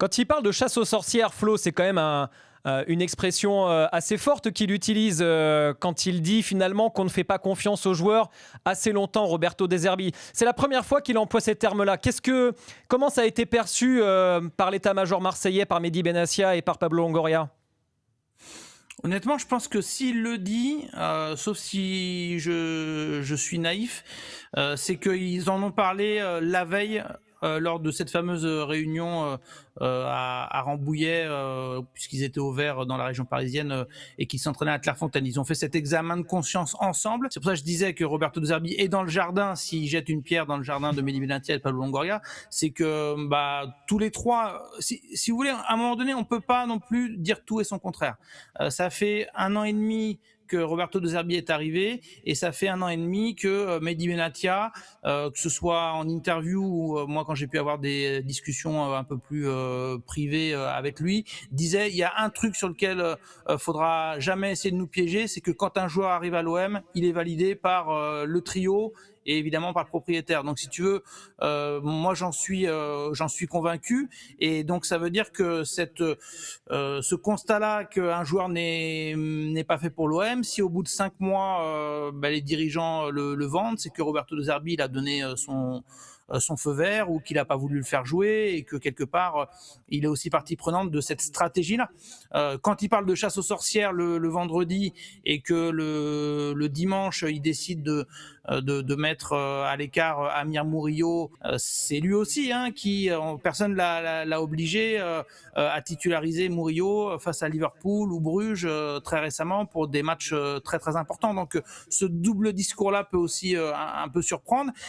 Quand il parle de chasse aux sorcières, Flo, c'est quand même une expression assez forte qu'il utilise quand il dit finalement qu'on ne fait pas confiance aux joueurs assez longtemps, Roberto De Zerbi. C'est la première fois qu'il emploie ces termes-là. Comment ça a été perçu par l'état-major marseillais, par Mehdi Benassia et par Pablo Longoria? Honnêtement, je pense que s'il le dit, sauf si je suis naïf, c'est qu'ils en ont parlé la veille lors de cette fameuse réunion à Rambouillet, puisqu'ils étaient au Vert dans la région parisienne et qu'ils s'entraînaient à Clairefontaine. Ils ont fait cet examen de conscience ensemble. C'est pour ça que je disais que Roberto De Zerbi est dans le jardin, s'il jette une pierre dans le jardin de Mehdi Benatia et de Pablo Longoria, c'est que tous les trois, si vous voulez, à un moment donné, on peut pas non plus dire tout et son contraire. Ça fait 1 an et demi que Roberto De Zerbi est arrivé et ça fait 1 an et demi que Mehdi Benatia, que ce soit en interview ou moi quand j'ai pu avoir des discussions un peu plus privées avec lui, disait il y a un truc sur lequel faudra jamais essayer de nous piéger, c'est que quand un joueur arrive à l'OM, il est validé par le trio et évidemment par le propriétaire. Donc si tu veux, moi j'en suis convaincu et donc ça veut dire que ce constat-là qu'un joueur n'est pas fait pour l'OM, si au bout de 5 mois les dirigeants le vendent, c'est que Roberto De Zerbi il a donné son feu vert ou qu'il n'a pas voulu le faire jouer et que quelque part il est aussi partie prenante de cette stratégie-là. Quand il parle de chasse aux sorcières le vendredi et que le dimanche il décide de mettre à l'écart Amir Murillo, c'est lui aussi qui personne l'a obligé à titulariser Murillo face à Liverpool ou Bruges très récemment pour des matchs très très importants. Donc ce double discours-là peut aussi un peu surprendre.